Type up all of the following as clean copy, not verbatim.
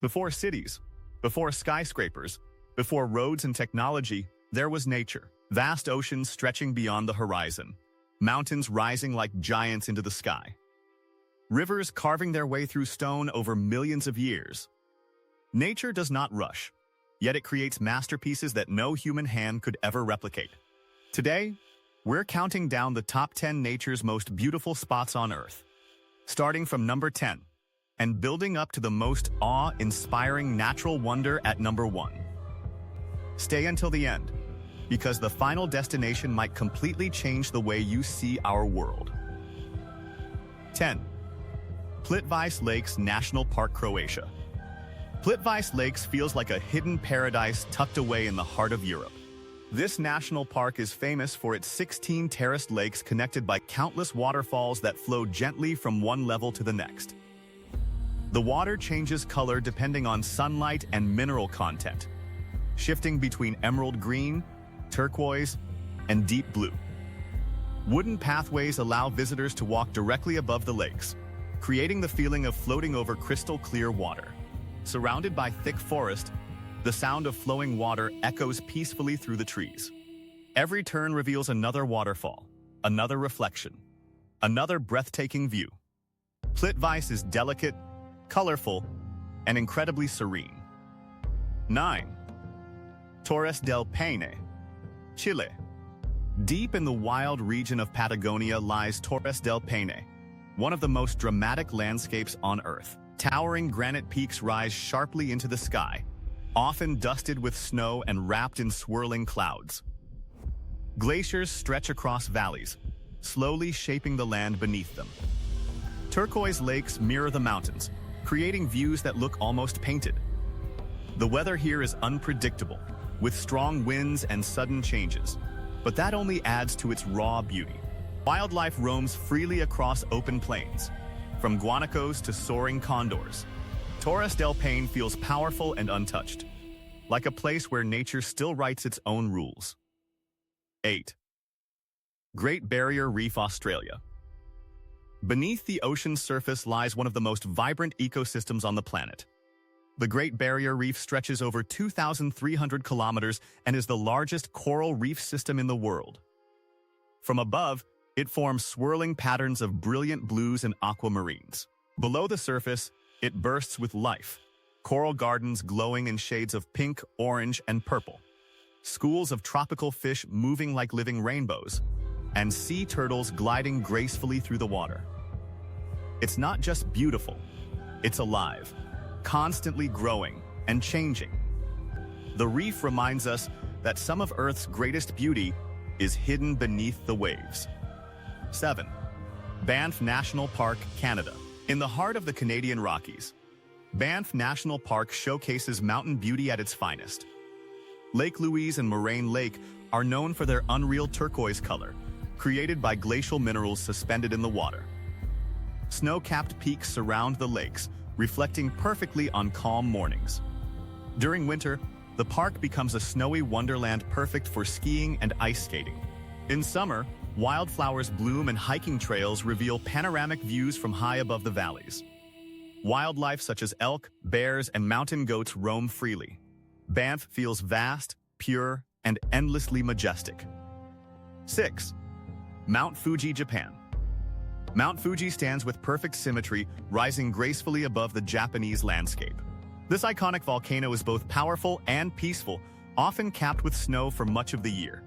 Before cities, before skyscrapers, before roads and technology, there was nature. Vast oceans stretching beyond the horizon, mountains rising like giants into the sky, rivers carving their way through stone over millions of years. Nature does not rush, yet it creates masterpieces that no human hand could ever replicate. Today, we're counting down the top 10 nature's most beautiful spots on Earth, starting from number 10 and building up to the most awe-inspiring natural wonder at number 1. Stay until the end, because the final destination might completely change the way you see our world. 10. Plitvice Lakes National Park, Croatia. Plitvice Lakes feels like a hidden paradise tucked away in the heart of Europe. This national park is famous for its 16 terraced lakes connected by countless waterfalls that flow gently from one level to the next. The water changes color depending on sunlight and mineral content, shifting between emerald green, turquoise, and deep blue. Wooden pathways allow visitors to walk directly above the lakes, creating the feeling of floating over crystal clear water. Surrounded by thick forest, the sound of flowing water echoes peacefully through the trees. Every turn reveals another waterfall, another reflection, another breathtaking view. Plitvice is delicate, colorful, and incredibly serene. 9. Torres del Paine, Chile. Deep in the wild region of Patagonia lies Torres del Paine, one of the most dramatic landscapes on Earth. Towering granite peaks rise sharply into the sky, often dusted with snow and wrapped in swirling clouds. Glaciers stretch across valleys, slowly shaping the land beneath them. Turquoise lakes mirror the mountains, creating views that look almost painted. The weather here is unpredictable, with strong winds and sudden changes, but that only adds to its raw beauty. Wildlife roams freely across open plains, from guanacos to soaring condors. Torres del Paine feels powerful and untouched, like a place where nature still writes its own rules. 8. Great Barrier Reef, Australia. Beneath the ocean's surface lies one of the most vibrant ecosystems on the planet. The Great Barrier Reef stretches over 2,300 kilometers and is the largest coral reef system in the world. From above, it forms swirling patterns of brilliant blues and aquamarines. Below the surface, it bursts with life. Coral gardens glowing in shades of pink, orange, and purple. Schools of tropical fish moving like living rainbows, and sea turtles gliding gracefully through the water. It's not just beautiful, it's alive, constantly growing and changing. The reef reminds us that some of Earth's greatest beauty is hidden beneath the waves. 7. Banff National Park, Canada. In the heart of the Canadian Rockies, Banff National Park showcases mountain beauty at its finest. Lake Louise and Moraine Lake are known for their unreal turquoise color, created by glacial minerals suspended in the water. Snow-capped peaks surround the lakes, reflecting perfectly on calm mornings. During winter, the park becomes a snowy wonderland perfect for skiing and ice skating. In summer, wildflowers bloom and hiking trails reveal panoramic views from high above the valleys. Wildlife such as elk, bears, and mountain goats roam freely. Banff feels vast, pure, and endlessly majestic. 6. Mount Fuji, Japan. Mount Fuji stands with perfect symmetry, rising gracefully above the Japanese landscape. This iconic volcano is both powerful and peaceful, often capped with snow for much of the year.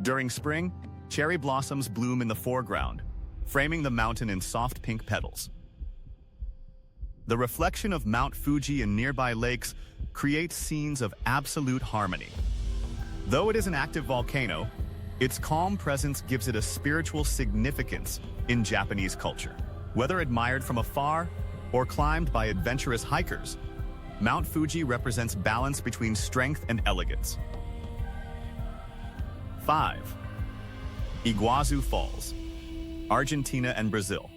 During spring, cherry blossoms bloom in the foreground, framing the mountain in soft pink petals. The reflection of Mount Fuji and nearby lakes creates scenes of absolute harmony. Though it is an active volcano, its calm presence gives it a spiritual significance in Japanese culture. Whether admired from afar or climbed by adventurous hikers, Mount Fuji represents balance between strength and elegance. 5. Iguazu Falls, Argentina and Brazil.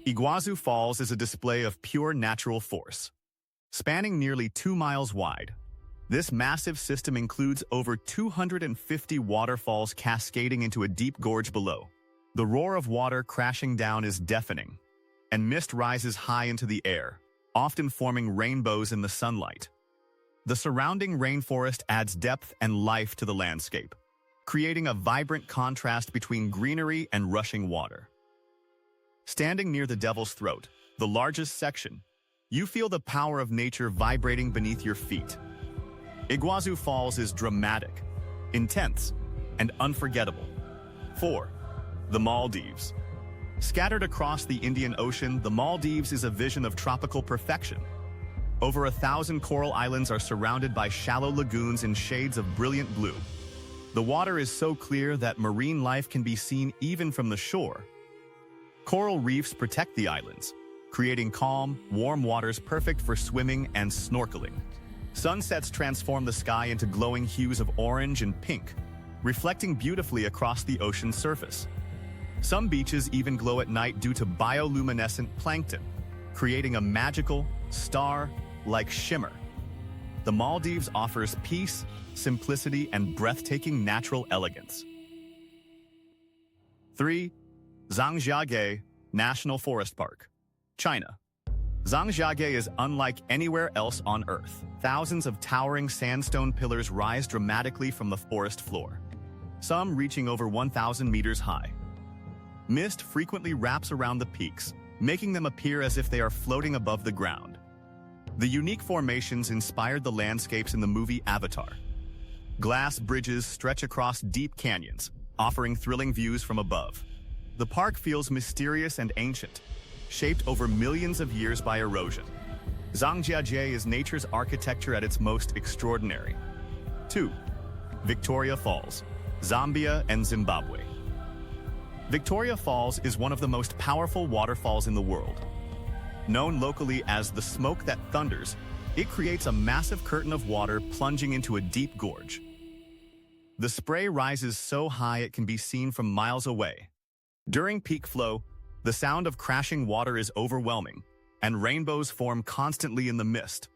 Iguazu Falls is a display of pure natural force. Spanning nearly 2 miles wide, this massive system includes over 250 waterfalls cascading into a deep gorge below. The roar of water crashing down is deafening, and mist rises high into the air, often forming rainbows in the sunlight. The surrounding rainforest adds depth and life to the landscape, creating a vibrant contrast between greenery and rushing water. Standing near the Devil's Throat, the largest section, you feel the power of nature vibrating beneath your feet. Iguazu Falls is dramatic, intense, and unforgettable. 4. The Maldives. Scattered across the Indian Ocean, the Maldives is a vision of tropical perfection. Over 1,000 coral islands are surrounded by shallow lagoons in shades of brilliant blue. The water is so clear that marine life can be seen even from the shore. Coral reefs protect the islands, creating calm, warm waters perfect for swimming and snorkeling. Sunsets transform the sky into glowing hues of orange and pink, reflecting beautifully across the ocean's surface. Some beaches even glow at night due to bioluminescent plankton, creating a magical, star-like shimmer. The Maldives offers peace, simplicity, and breathtaking natural elegance. 3. Zhangjiagang National Forest Park, China. Zhangjiagang is unlike anywhere else on Earth. Thousands of towering sandstone pillars rise dramatically from the forest floor, some reaching over 1,000 meters high. Mist frequently wraps around the peaks, making them appear as if they are floating above the ground. The unique formations inspired the landscapes in the movie Avatar. Glass bridges stretch across deep canyons, offering thrilling views from above. The park feels mysterious and ancient, shaped over millions of years by erosion. Zhangjiagang is nature's architecture at its most extraordinary. 2. Victoria Falls, Zambia and Zimbabwe. Victoria Falls is one of the most powerful waterfalls in the world. Known locally as the smoke that thunders, it creates a massive curtain of water plunging into a deep gorge. The spray rises so high it can be seen from miles away. During peak flow, the sound of crashing water is overwhelming, and rainbows form constantly in the mist.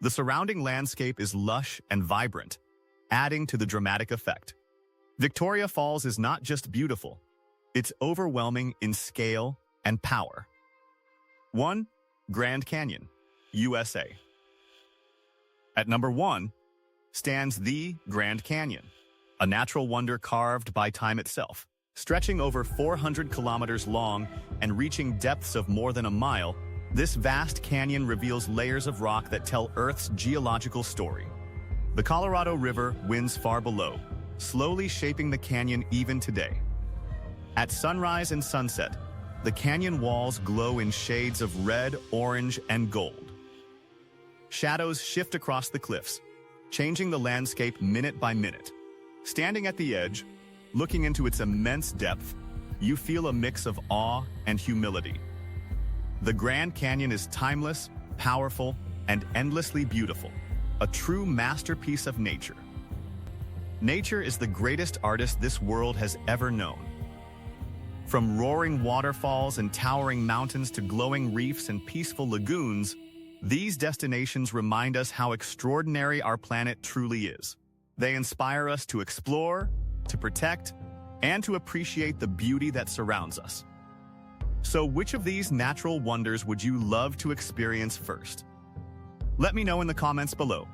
The surrounding landscape is lush and vibrant, adding to the dramatic effect. Victoria Falls is not just beautiful, it's overwhelming in scale and power. 1. Grand Canyon, USA. At number 1 stands the Grand Canyon, a natural wonder carved by time itself. Stretching over 400 kilometers long and reaching depths of more than a mile, this vast canyon reveals layers of rock that tell Earth's geological story. The Colorado River winds far below, slowly shaping the canyon even today. At sunrise and sunset, the canyon walls glow in shades of red, orange, and gold. Shadows shift across the cliffs, changing the landscape minute by minute. Standing at the edge, looking into its immense depth, you feel a mix of awe and humility. The Grand Canyon is timeless, powerful, and endlessly beautiful, a true masterpiece of nature. Nature is the greatest artist this world has ever known. From roaring waterfalls and towering mountains to glowing reefs and peaceful lagoons, these destinations remind us how extraordinary our planet truly is. They inspire us to explore, to protect, and to appreciate the beauty that surrounds us. So which of these natural wonders would you love to experience first? Let me know in the comments below.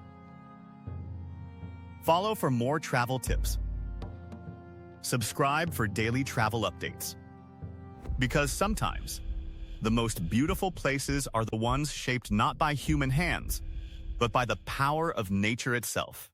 Follow for more travel tips. Subscribe for daily travel updates. Because sometimes, the most beautiful places are the ones shaped not by human hands, but by the power of nature itself.